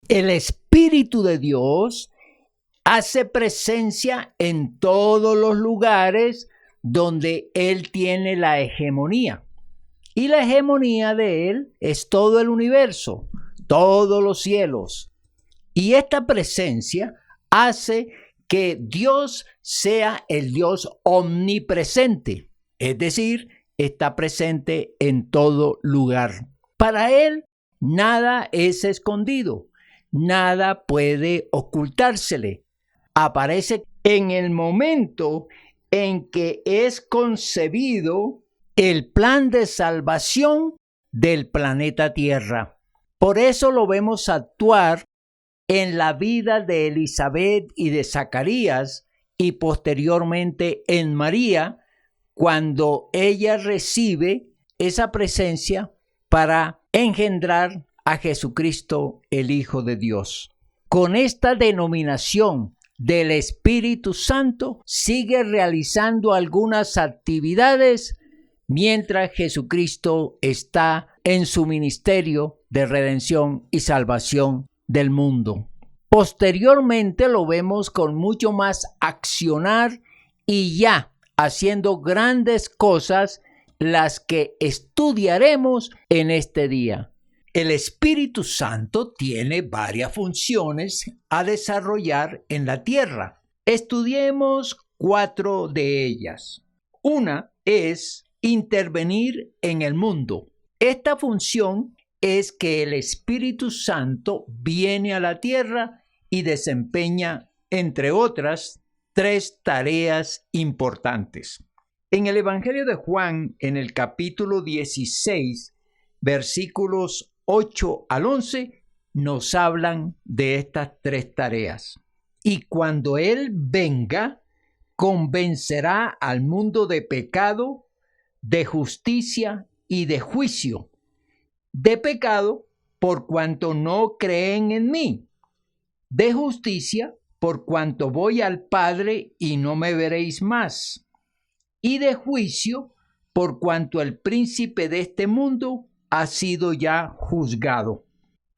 El Espíritu de Dios hace presencia en todos los lugares donde Él tiene la hegemonía. Y la hegemonía de Él es todo el universo, todos los cielos. Y esta presencia hace que Dios sea el Dios omnipresente, es decir, está presente en todo lugar. Para Él, nada es escondido, nada puede ocultársele. Aparece en el momento en que es concebido el plan de salvación del planeta Tierra. Por eso lo vemos actuar en la vida de Elizabeth y de Zacarías y posteriormente en María, cuando ella recibe esa presencia para engendrar a Jesucristo, el Hijo de Dios. Con esta denominación del Espíritu Santo sigue realizando algunas actividades mientras Jesucristo está en su ministerio de redención y salvación del mundo. Posteriormente lo vemos con mucho más accionar y ya haciendo grandes cosas, las que estudiaremos en este día. El Espíritu Santo tiene varias funciones a desarrollar en la tierra. Estudiemos 4 de ellas. Una es intervenir en el mundo. Esta función es que el Espíritu Santo viene a la tierra y desempeña, entre otras, 3 tareas importantes. En el Evangelio de Juan, en el capítulo 16, versículos 8 al 11, nos hablan de estas 3 tareas. Y cuando Él venga, convencerá al mundo de pecado, de justicia y de juicio. De pecado, por cuanto no creen en mí. De justicia, por cuanto voy al Padre y no me veréis más. Y de juicio, por cuanto el príncipe de este mundo ha sido ya juzgado.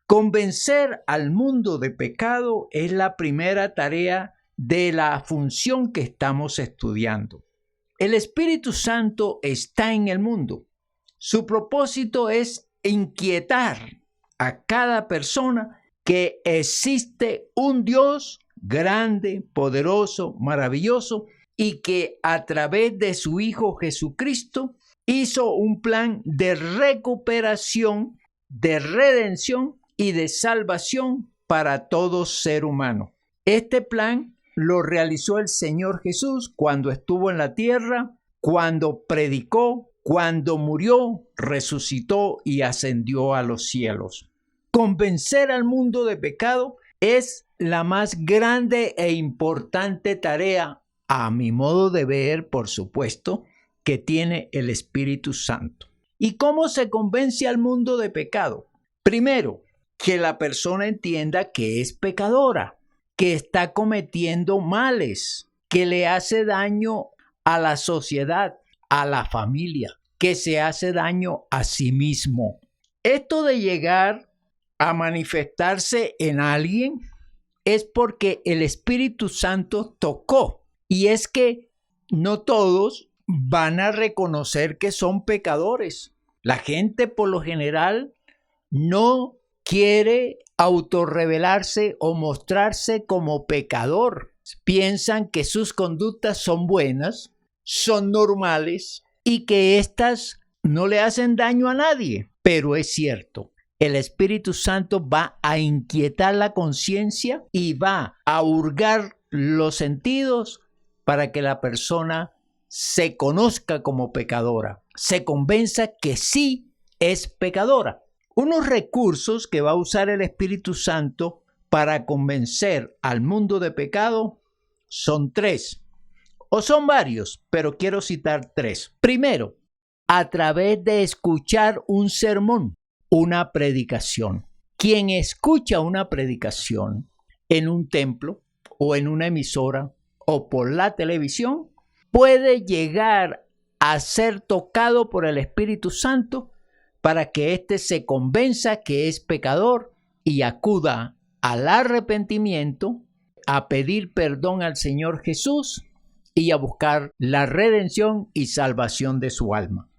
Convencer al mundo de pecado es la primera tarea de la función que estamos estudiando. El Espíritu Santo está en el mundo. Su propósito es inquietar a cada persona que existe un Dios grande, poderoso, maravilloso, y que a través de su Hijo Jesucristo hizo un plan de recuperación, de redención y de salvación para todo ser humano. Este plan lo realizó el Señor Jesús cuando estuvo en la tierra, cuando predicó, cuando murió, resucitó y ascendió a los cielos. Convencer al mundo de pecado es la más grande e importante tarea, a mi modo de ver, por supuesto, que tiene el Espíritu Santo. ¿Y cómo se convence al mundo de pecado? Primero, que la persona entienda que es pecadora, que está cometiendo males, que le hace daño a la sociedad, a la familia, que se hace daño a sí mismo. Esto de llegar a manifestarse en alguien es porque el Espíritu Santo tocó. Y es que no todos van a reconocer que son pecadores. La gente por lo general no quiere autorrevelarse o mostrarse como pecador. Piensan que sus conductas son buenas, son normales y que éstas no le hacen daño a nadie. Pero es cierto, el Espíritu Santo va a inquietar la conciencia y va a hurgar los sentidos para que la persona se conozca como pecadora, se convenza que sí es pecadora. Unos recursos que va a usar el Espíritu Santo para convencer al mundo de pecado son 3, o son varios, pero quiero citar 3. Primero, a través de escuchar un sermón, una predicación. Quien escucha una predicación en un templo o en una emisora o por la televisión puede llegar a ser tocado por el Espíritu Santo para que éste se convenza que es pecador y acuda al arrepentimiento, a pedir perdón al Señor Jesús y a buscar la redención y salvación de su alma.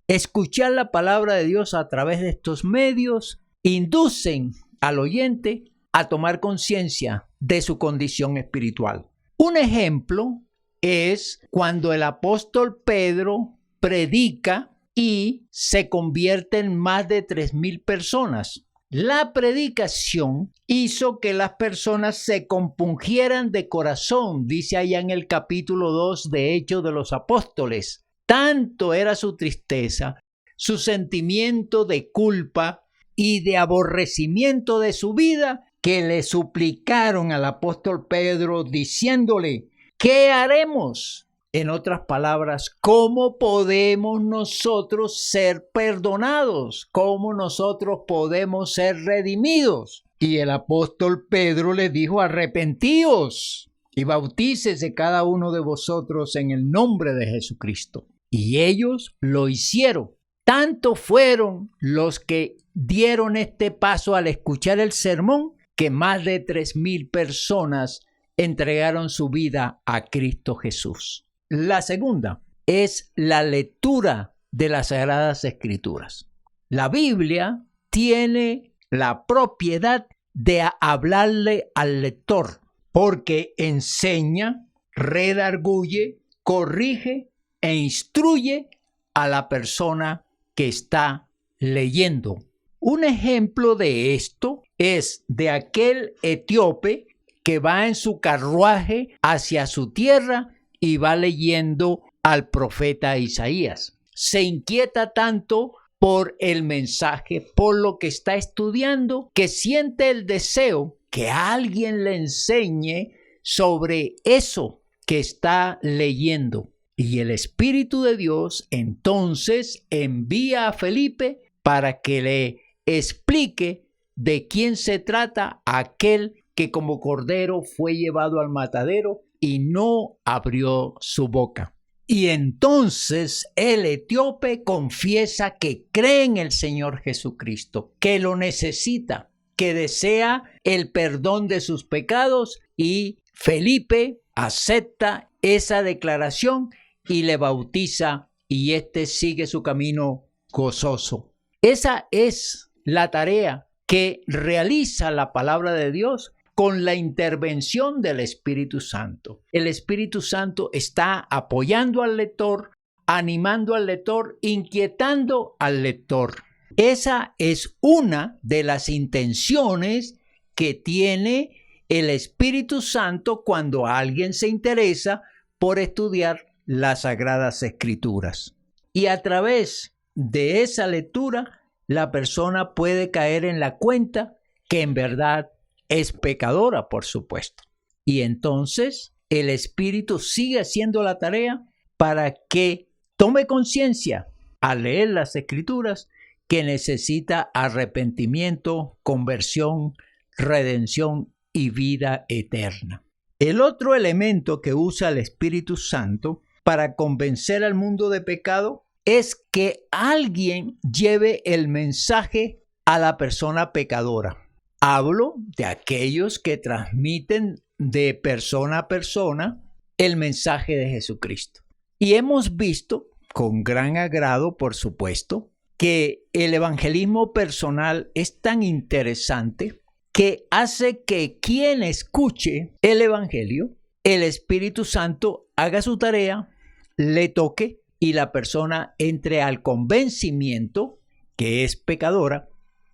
Escuchar la palabra de Dios a través de estos medios inducen al oyente a tomar conciencia de su condición espiritual. Un ejemplo es cuando el apóstol Pedro predica y se convierten más de 3,000 personas. La predicación hizo que las personas se compungieran de corazón, dice allá en el capítulo 2 de Hechos de los Apóstoles. Tanto era su tristeza, su sentimiento de culpa y de aborrecimiento de su vida, que le suplicaron al apóstol Pedro diciéndole: ¿qué haremos? En otras palabras, ¿cómo podemos nosotros ser perdonados? ¿Cómo nosotros podemos ser redimidos? Y el apóstol Pedro les dijo: arrepentíos y bautícese cada uno de vosotros en el nombre de Jesucristo. Y ellos lo hicieron. Tanto fueron los que dieron este paso al escuchar el sermón, que más de 3,000 personas entregaron su vida a Cristo Jesús. La segunda es la lectura de las Sagradas Escrituras. La Biblia tiene la propiedad de hablarle al lector, porque enseña, redarguye, corrige e instruye a la persona que está leyendo. Un ejemplo de esto es de aquel etíope que va en su carruaje hacia su tierra y va leyendo al profeta Isaías. Se inquieta tanto por el mensaje, por lo que está estudiando, que siente el deseo que alguien le enseñe sobre eso que está leyendo. Y el Espíritu de Dios entonces envía a Felipe para que le explique de quién se trata aquel que como cordero fue llevado al matadero y no abrió su boca. Y entonces el etíope confiesa que cree en el Señor Jesucristo, que lo necesita, que desea el perdón de sus pecados, y Felipe acepta esa declaración y le bautiza, y éste sigue su camino gozoso. Esa es la tarea que realiza la palabra de Dios con la intervención del Espíritu Santo. El Espíritu Santo está apoyando al lector, animando al lector, inquietando al lector. Esa es una de las intenciones que tiene el Espíritu Santo cuando alguien se interesa por estudiar las Sagradas Escrituras. Y a través de esa lectura, la persona puede caer en la cuenta que en verdad es pecadora, por supuesto. Y entonces el Espíritu sigue haciendo la tarea para que tome conciencia al leer las Escrituras que necesita arrepentimiento, conversión, redención y vida eterna. El otro elemento que usa el Espíritu Santo para convencer al mundo de pecado es que alguien lleve el mensaje a la persona pecadora. Hablo de aquellos que transmiten de persona a persona el mensaje de Jesucristo. Y hemos visto, con gran agrado, por supuesto, que el evangelismo personal es tan interesante que hace que quien escuche el evangelio, el Espíritu Santo haga su tarea, le toque y la persona entre al convencimiento que es pecadora,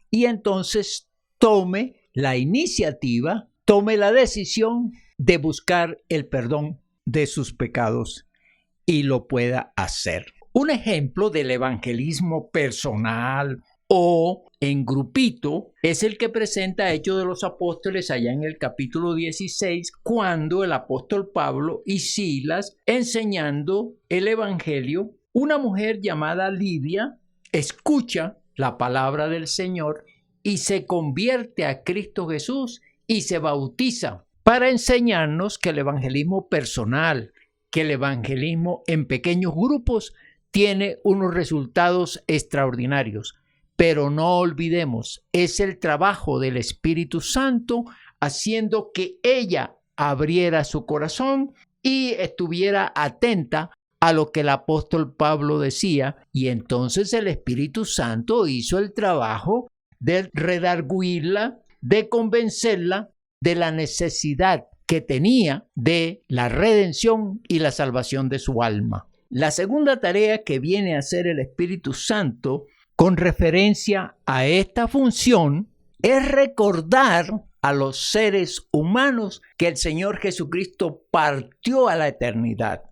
y entonces tome la iniciativa, tome la decisión de buscar el perdón de sus pecados y lo pueda hacer. Un ejemplo del evangelismo personal o en grupito es el que presenta Hechos de los Apóstoles allá en el capítulo 16, cuando el apóstol Pablo y Silas, enseñando el evangelio, una mujer llamada Lidia escucha la palabra del Señor y se convierte a Cristo Jesús y se bautiza, para enseñarnos que el evangelismo personal, que el evangelismo en pequeños grupos tiene unos resultados extraordinarios, Pero no olvidemos, es el trabajo del Espíritu Santo haciendo que ella abriera su corazón y estuviera atenta a lo que el apóstol Pablo decía, y entonces el Espíritu Santo hizo el trabajo de redarguirla, de convencerla de la necesidad que tenía de la redención y la salvación de su alma. La segunda tarea que viene a hacer el Espíritu Santo con referencia a esta función es recordar a los seres humanos que el Señor Jesucristo partió a la eternidad,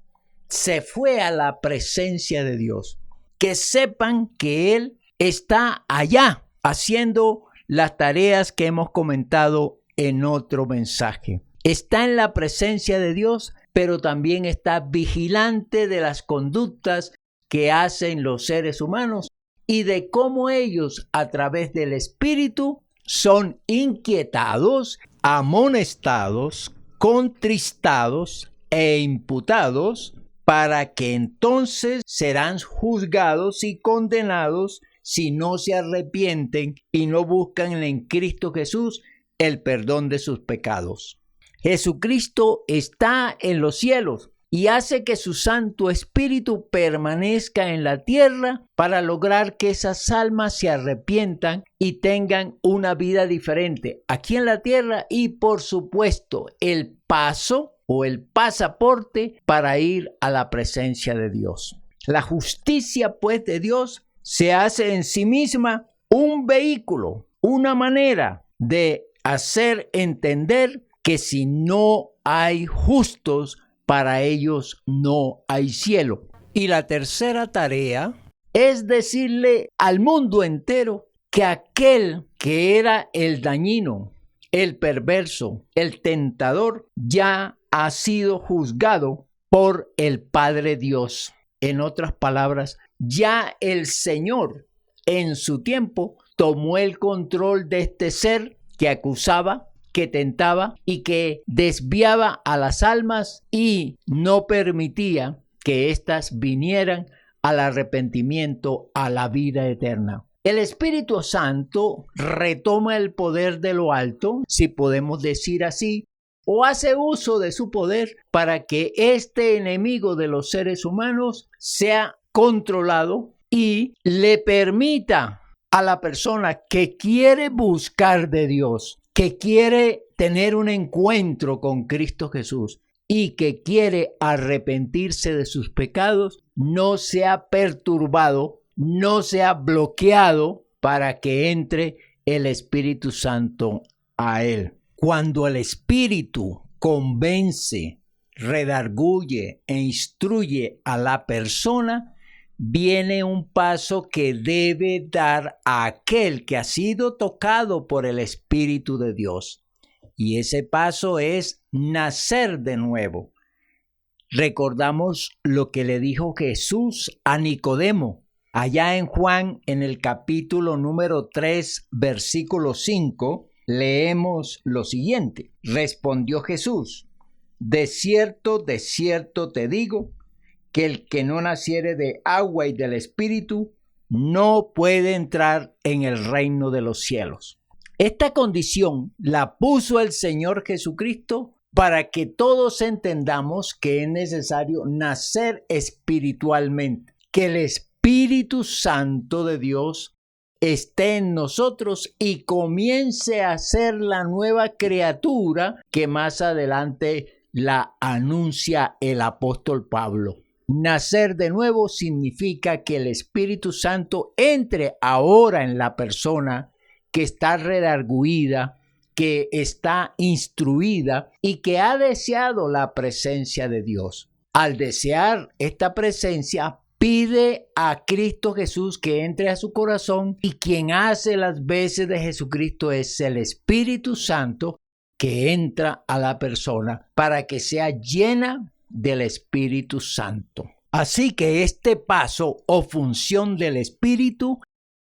se fue a la presencia de Dios, que sepan que Él está allá haciendo las tareas que hemos comentado en otro mensaje. Está en la presencia de Dios, pero también está vigilante de las conductas que hacen los seres humanos y de cómo ellos, a través del Espíritu, son inquietados, amonestados, contristados e imputados, para que entonces serán juzgados y condenados si no se arrepienten y no buscan en Cristo Jesús el perdón de sus pecados. Jesucristo está en los cielos y hace que su Santo Espíritu permanezca en la tierra para lograr que esas almas se arrepientan y tengan una vida diferente aquí en la tierra y, por supuesto, el paso o el pasaporte para ir a la presencia de Dios. La justicia, pues, de Dios se hace en sí misma un vehículo, una manera de hacer entender que si no hay justos, para ellos no hay cielo. Y la tercera tarea es decirle al mundo entero que aquel que era el dañino, el perverso, el tentador, ya ha sido juzgado por el Padre Dios. En otras palabras, ya el Señor en su tiempo tomó el control de este ser que acusaba, que tentaba y que desviaba a las almas y no permitía que éstas vinieran al arrepentimiento, a la vida eterna. El Espíritu Santo retoma el poder de lo alto, si podemos decir así, o hace uso de su poder para que este enemigo de los seres humanos sea controlado y le permita a la persona que quiere buscar de Dios, que quiere tener un encuentro con Cristo Jesús y que quiere arrepentirse de sus pecados, no sea perturbado, no sea bloqueado para que entre el Espíritu Santo a él. Cuando el Espíritu convence, redarguye e instruye a la persona, viene un paso que debe dar a aquel que ha sido tocado por el Espíritu de Dios. Y ese paso es nacer de nuevo. Recordamos lo que le dijo Jesús a Nicodemo. Allá en Juan, en el capítulo número 3, versículo 5, leemos lo siguiente. Respondió Jesús: de cierto te digo, que el que no naciere de agua y del Espíritu no puede entrar en el reino de los cielos. Esta condición la puso el Señor Jesucristo para que todos entendamos que es necesario nacer espiritualmente, que el Espíritu Santo de Dios esté en nosotros y comience a ser la nueva criatura que más adelante la anuncia el apóstol Pablo. Nacer de nuevo significa que el Espíritu Santo entre ahora en la persona que está redarguida, que está instruida y que ha deseado la presencia de Dios. Al desear esta presencia, pide a Cristo Jesús que entre a su corazón, y quien hace las veces de Jesucristo es el Espíritu Santo que entra a la persona para que sea llena del Espíritu Santo. Así que este paso o función del Espíritu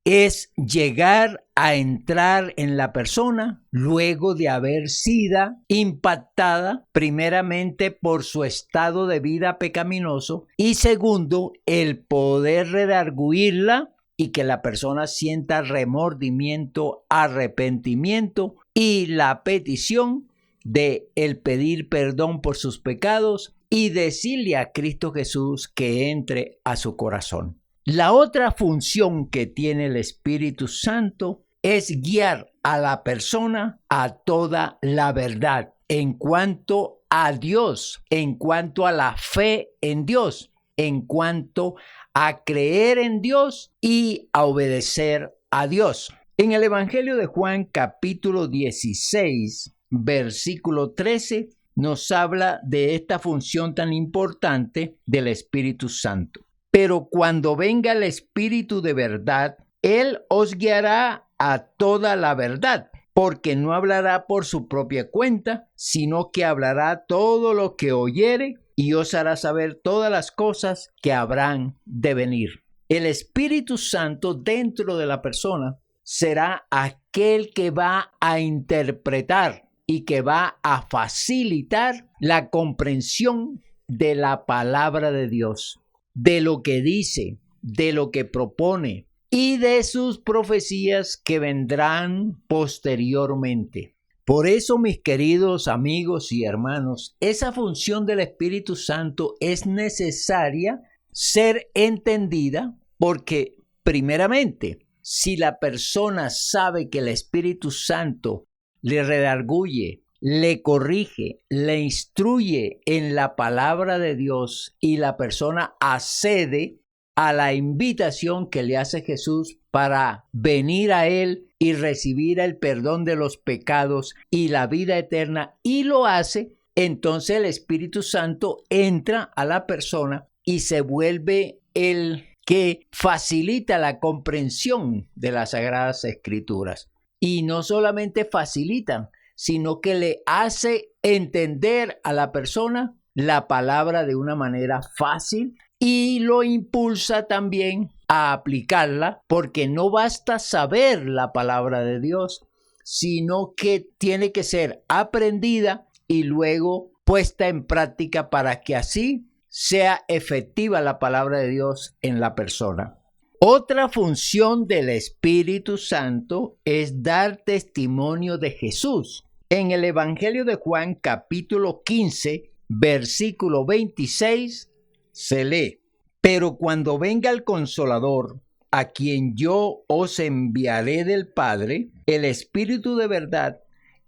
es llegar a entrar en la persona luego de haber sido impactada primeramente por su estado de vida pecaminoso y segundo, el poder redarguirla y que la persona sienta remordimiento, arrepentimiento y la petición de el pedir perdón por sus pecados y decirle a Cristo Jesús que entre a su corazón. La otra función que tiene el Espíritu Santo es guiar a la persona a toda la verdad en cuanto a Dios, en cuanto a la fe en Dios, en cuanto a creer en Dios y a obedecer a Dios. En el Evangelio de Juan, capítulo 16, versículo 13, nos habla de esta función tan importante del Espíritu Santo. Pero cuando venga el Espíritu de verdad, Él os guiará a toda la verdad, porque no hablará por su propia cuenta, sino que hablará todo lo que oyere y os hará saber todas las cosas que habrán de venir. El Espíritu Santo dentro de la persona será aquel que va a interpretar y que va a facilitar la comprensión de la palabra de Dios, de lo que dice, de lo que propone y de sus profecías que vendrán posteriormente. Por eso, mis queridos amigos y hermanos, esa función del Espíritu Santo es necesaria ser entendida porque, primeramente, si la persona sabe que el Espíritu Santo le redarguye, le corrige, le instruye en la palabra de Dios y la persona accede a la invitación que le hace Jesús para venir a Él y recibir el perdón de los pecados y la vida eterna, y lo hace, entonces el Espíritu Santo entra a la persona y se vuelve el que facilita la comprensión de las Sagradas Escrituras. Y no solamente facilitan, sino que le hace entender a la persona la palabra de una manera fácil y lo impulsa también a aplicarla, porque no basta saber la palabra de Dios, sino que tiene que ser aprendida y luego puesta en práctica para que así sea efectiva la palabra de Dios en la persona. Otra función del Espíritu Santo es dar testimonio de Jesús. En el Evangelio de Juan, capítulo 15, versículo 26, se lee: pero cuando venga el Consolador, a quien yo os enviaré del Padre, el Espíritu de verdad,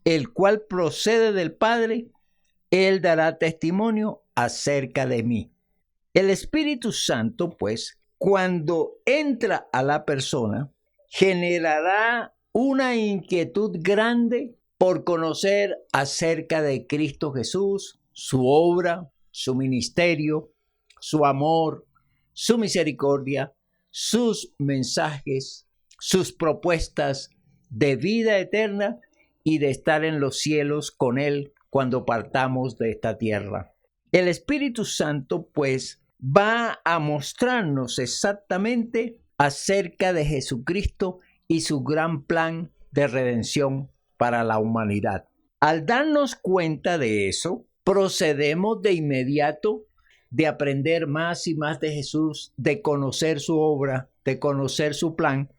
el cual procede del Padre, Él dará testimonio acerca de mí. El Espíritu Santo, pues, cuando entra a la persona, generará una inquietud grande por conocer acerca de Cristo Jesús, su obra, su ministerio, su amor, su misericordia, sus mensajes, sus propuestas de vida eterna y de estar en los cielos con Él cuando partamos de esta tierra. El Espíritu Santo, pues, va a mostrarnos exactamente acerca de Jesucristo y su gran plan de redención para la humanidad. Al darnos cuenta de eso, procedemos de inmediato de aprender más y más de Jesús, de conocer su obra, de conocer su plan.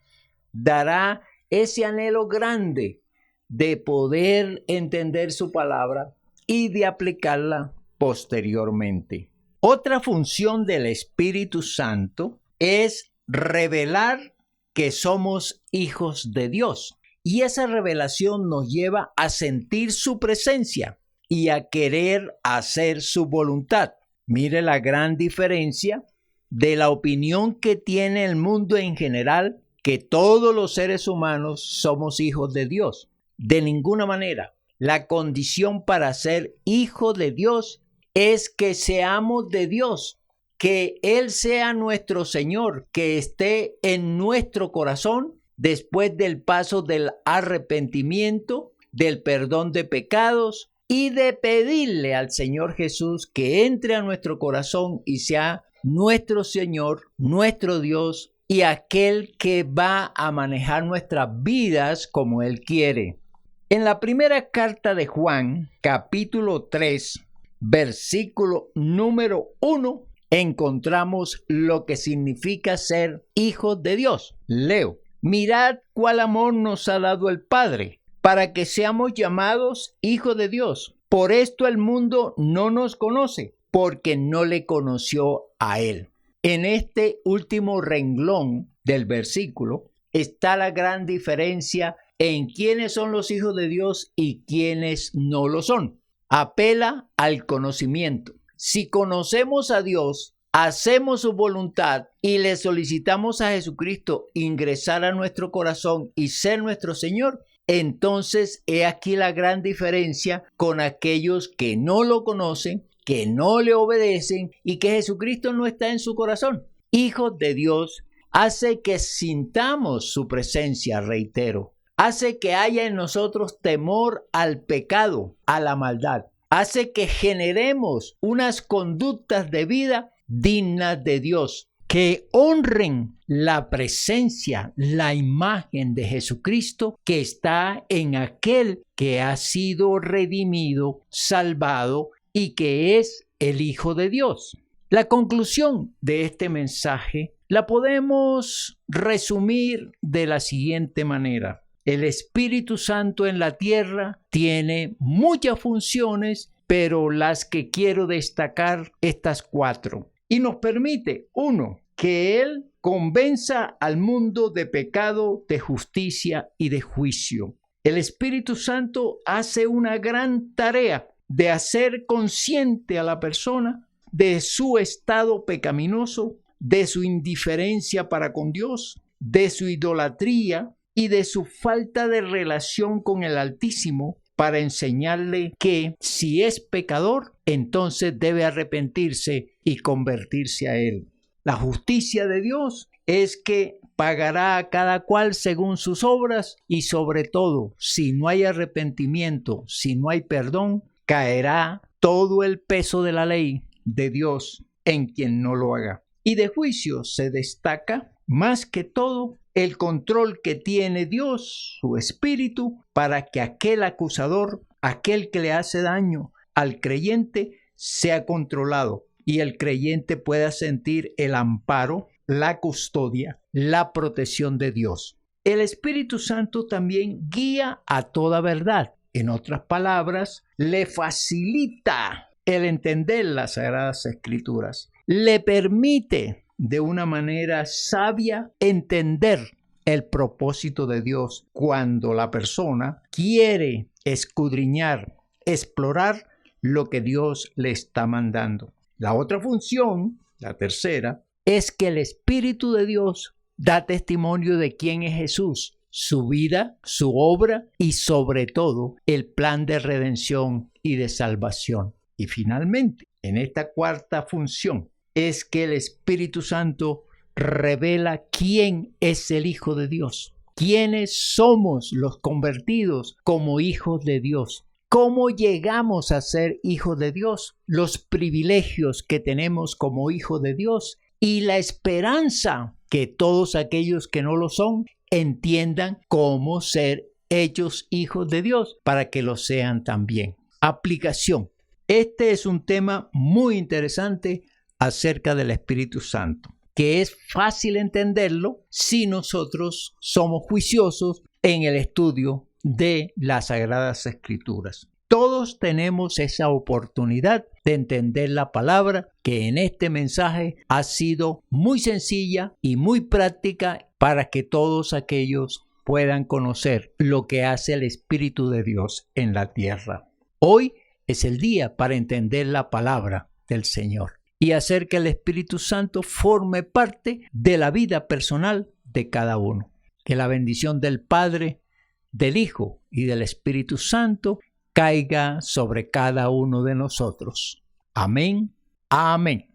Dará ese anhelo grande de poder entender su palabra y de aplicarla posteriormente. Otra función del Espíritu Santo es revelar que somos hijos de Dios. Y esa revelación nos lleva a sentir su presencia y a querer hacer su voluntad. Mire la gran diferencia de la opinión que tiene el mundo en general, que todos los seres humanos somos hijos de Dios. De ninguna manera. La condición para ser hijo de Dios es que seamos de Dios, que Él sea nuestro Señor, que esté en nuestro corazón después del paso del arrepentimiento, del perdón de pecados y de pedirle al Señor Jesús que entre a nuestro corazón y sea nuestro Señor, nuestro Dios y aquel que va a manejar nuestras vidas como Él quiere. En la primera carta de Juan, capítulo 3, versículo número 1, encontramos lo que significa ser hijos de Dios. Leo: mirad cuál amor nos ha dado el Padre, para que seamos llamados hijos de Dios. Por esto el mundo no nos conoce, porque no le conoció a Él. En este último renglón del versículo está la gran diferencia en quiénes son los hijos de Dios y quiénes no lo son. Apela al conocimiento. Si conocemos a Dios, hacemos su voluntad y le solicitamos a Jesucristo ingresar a nuestro corazón y ser nuestro Señor, entonces he aquí la gran diferencia con aquellos que no lo conocen, que no le obedecen y que Jesucristo no está en su corazón. Hijos de Dios hace que sintamos su presencia, reitero. Hace que haya en nosotros temor al pecado, a la maldad. Hace que generemos unas conductas de vida dignas de Dios, que honren la presencia, la imagen de Jesucristo que está en aquel que ha sido redimido, salvado y que es el Hijo de Dios. La conclusión de este mensaje la podemos resumir de la siguiente manera. El Espíritu Santo en la tierra tiene muchas funciones, pero las que quiero destacar, estas 4. Y nos permite, 1, que Él convenza al mundo de pecado, de justicia y de juicio. El Espíritu Santo hace una gran tarea de hacer consciente a la persona de su estado pecaminoso, de su indiferencia para con Dios, de su idolatría y de su falta de relación con el Altísimo, para enseñarle que si es pecador, entonces debe arrepentirse y convertirse a Él. La justicia de Dios es que pagará a cada cual según sus obras y sobre todo, si no hay arrepentimiento, si no hay perdón, caerá todo el peso de la ley de Dios en quien no lo haga. Y de juicio se destaca más que todo el control que tiene Dios, su Espíritu, para que aquel acusador, aquel que le hace daño al creyente, sea controlado y el creyente pueda sentir el amparo, la custodia, la protección de Dios. El Espíritu Santo también guía a toda verdad. En otras palabras, le facilita el entender las Sagradas Escrituras. Le permite de una manera sabia entender el propósito de Dios cuando la persona quiere escudriñar, explorar lo que Dios le está mandando. La otra función, la tercera, es que el Espíritu de Dios da testimonio de quién es Jesús, su vida, su obra y sobre todo el plan de redención y de salvación. Y finalmente, en esta cuarta función, es que el Espíritu Santo revela quién es el Hijo de Dios, quiénes somos los convertidos como hijos de Dios, cómo llegamos a ser hijos de Dios, los privilegios que tenemos como hijos de Dios y la esperanza que todos aquellos que no lo son entiendan cómo ser hechos hijos de Dios para que lo sean también. Aplicación. Este es un tema muy interesante acerca del Espíritu Santo, que es fácil entenderlo si nosotros somos juiciosos en el estudio de las Sagradas Escrituras. Todos tenemos esa oportunidad de entender la palabra, que en este mensaje ha sido muy sencilla y muy práctica para que todos aquellos puedan conocer lo que hace el Espíritu de Dios en la tierra. Hoy es el día para entender la palabra del Señor y hacer que el Espíritu Santo forme parte de la vida personal de cada uno. Que la bendición del Padre, del Hijo y del Espíritu Santo caiga sobre cada uno de nosotros. Amén. Amén.